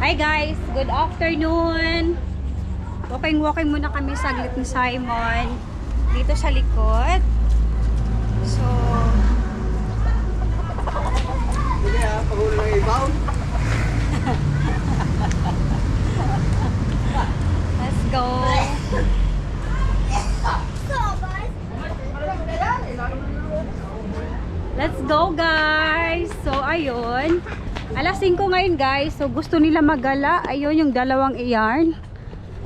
Hi guys, good afternoon. Walking muna kami saglit ni Simon dito sa likod. So, Sige ha, pagulo ng ibaw. let's go. Let's go guys. So, ayun. Alas 5 ngayon guys. So, gusto nila maggala. Ayun yung dalawang iyan.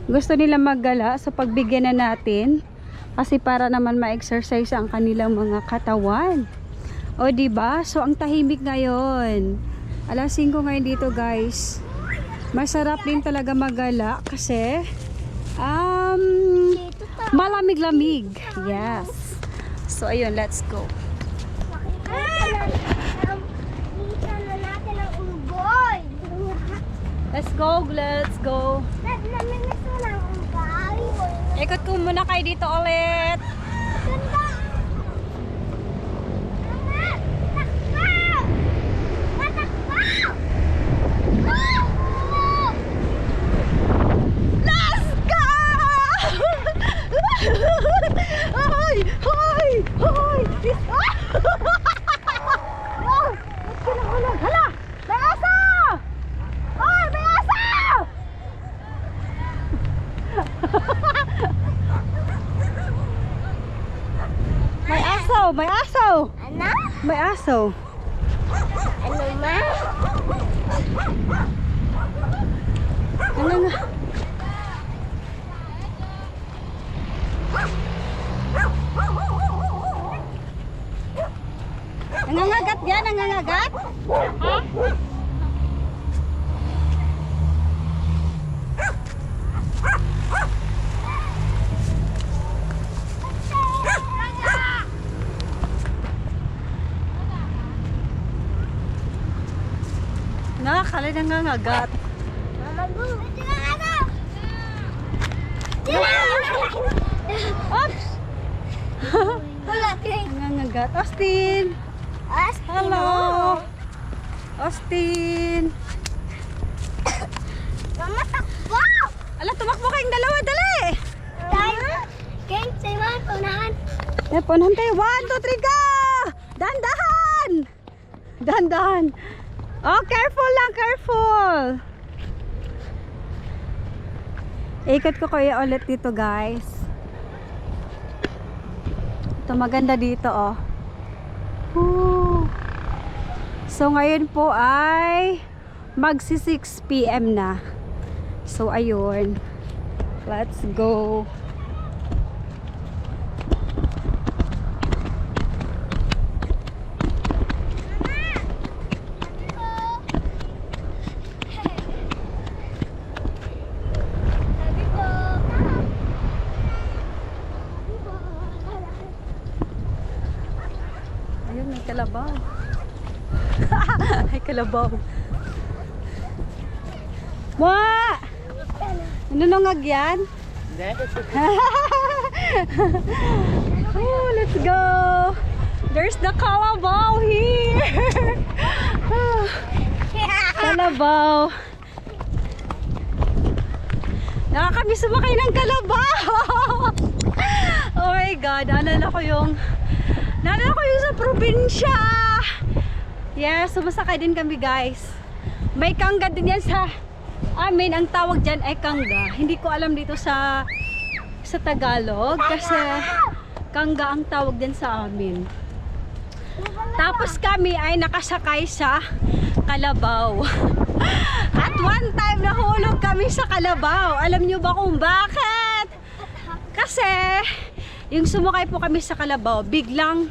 Gusto nila maggala. So, pagbigyan na natin. Kasi para naman ma-exercise ang kanilang mga katawan. O, diba? So, ang tahimik ngayon. Alas 5 ngayon dito guys. Masarap din talaga maggala. Kasi, malamig-lamig. Yes. So, ayun. Let's go. Let's go, let's go. Ikot ko muna kayo dito ulit. Let's go! Hoy! Hoy! Hoy! Wow! Ba't kinahulog? Hala! May asa! Hoy! May asa! May asaw! May asaw! Ano? May asaw! Ano ma? Ano nga? Nangangagat yan? Nangangagat? Ha? Nakakala nangangagat. Mama go. Oops! Wala kay. Nangangagat. Austin! Hello! Austin! Mama takbo. Ala, tumakbo kayong dalawa, dali! Tayo. King, say man unahan. Punan tayo. 1, 2, 3, go! Dahan-dahan! Dahan-dahan. Oh, careful lang, careful! Ikot ko kayo ulit dito, guys. Ito, maganda dito, oh. Woo. So, ngayon po ay magsi 6 PM na. So, ayun. Let's go. Ayun, may kalabaw. May kalabaw. Wa! Ano nungag yan? Oh, let's go! There's the kalabaw here! Kalabaw! Nakakamiss sumakay ng kalabaw! Oh my God, naalala ko yung sa probinsya! Yes, sumasakay din kami guys. May kangga din yan sa amin. Ang tawag dyan ay kangga. Hindi ko alam dito sa Tagalog kasi kangga ang tawag din sa amin. Tapos kami ay nakasakay sa kalabaw. At one time nahulog kami sa kalabaw. Alam nyo ba kung bakit? Kasi yung sumakay po kami sa kalabaw, biglang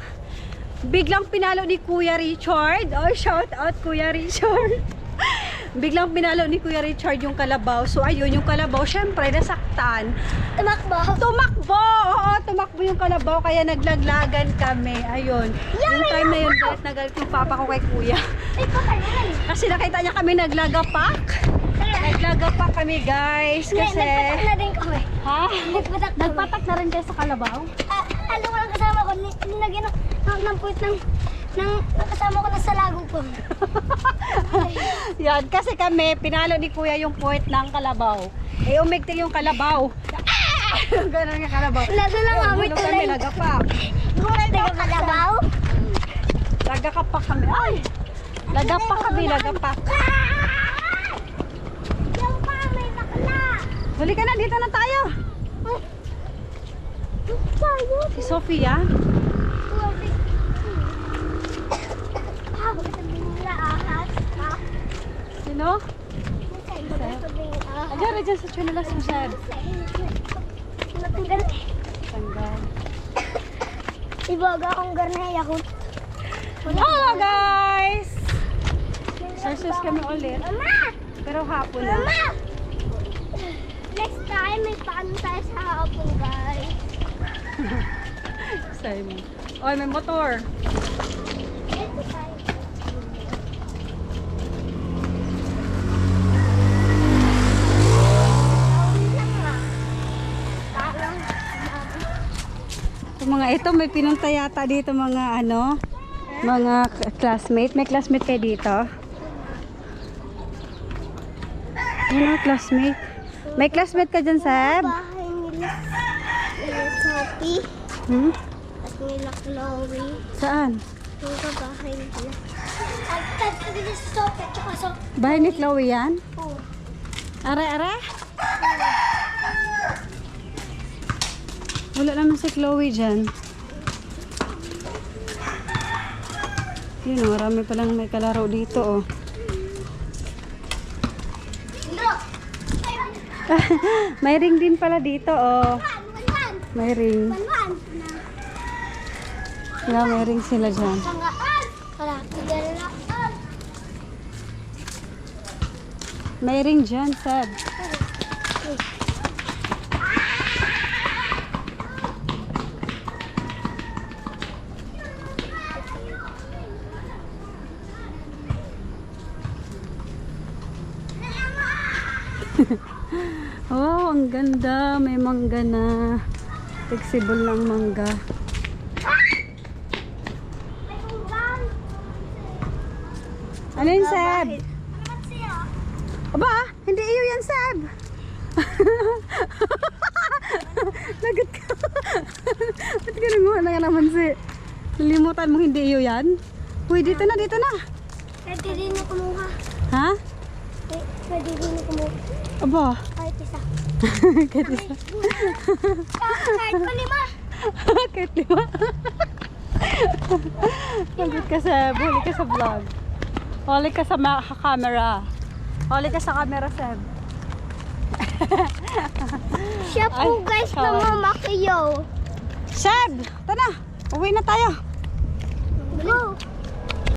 pinalo ni Kuya Richard. Oh, shout out Kuya Richard. Biglang pinalo ni Kuya Richard yung kalabaw. So ayun, yung kalabaw syempre nasaktan. Tumakbo! Oo, tumakbo yung kalabaw kaya naglaglagan kami. Ayun. Yung time na yun, galit na galit yung papa ko kay Kuya. Kasi nakita niya kami naglagapak. Naglagapak kami guys. Kasi... Nagpatak na din kami. Ha? Nagpatak kami. Nagpatak na rin kayo sa kalabaw? Alam ko lang kasama ko. Nilagyan ng puwit ng Nakasama ko na sa lago ko. Yan, kasi kami, pinalo ni Kuya yung puwet ng kalabaw. Eh, umigting yung kalabaw. Ganon yung kalabaw. Lalo lang kami Hulog kami, tulay. lagapak. Taga kalabaw. Lagapak kami. Ay! Lagapak kami, lagapak. Yung pa, may bakla. Huli ka na, dito na tayo. Tayo. Si Sofia. Sino? Ayan, dyan sa chunalas mo, Sad. Natanggal. Tanggal. Ibaga akong garnaya ko. Hello, guys! Exercise kami ulit. Mama! Pero hapon na. Mama! Next time, may paano tayo sa hapon, guys. Say mo. Oy, may motor. Next time. Yung mga ito, may pinunta yata dito mga ano, mga classmate. May classmate kayo dito? Ano, classmate? May classmate ka dyan, Seb? Bahay nila. Nila Sophie. Hmm? At nila Chloe. Saan? Yung bahay nila. At nila Sophie at saka Sophie. Bahay ni Chloe yan? Oh. Are, are? Wala naman si Chloe dyan. Yun, marami palang may kalaro dito, oh. May ring din pala dito, oh. May ring. Yeah, may ring sila dyan. May ring dyan, Seb. Oh, ang ganda. May mangga na. Flexible ng mangga. Ano yun, Seb? Aba, hindi iyo yan, Seb. Lagat ka. Ba't ganun na nga naman si... Nalimutan mo hindi iyo yan? Uy, dito na, dito na. Pwede rin na kumuha. Ha? Pwede rin na kumuha. Aba. Kahit isa. Kahit isa. Kahit pa lima. Kahit lima. Lagot ka, Seb. Huli ka sa vlog. Huli ka sa camera. Huli ka sa camera, Seb. Siya po Ay, guys na sorry. mamakiyaw. Seb! Ito na. Uwi na tayo. Go.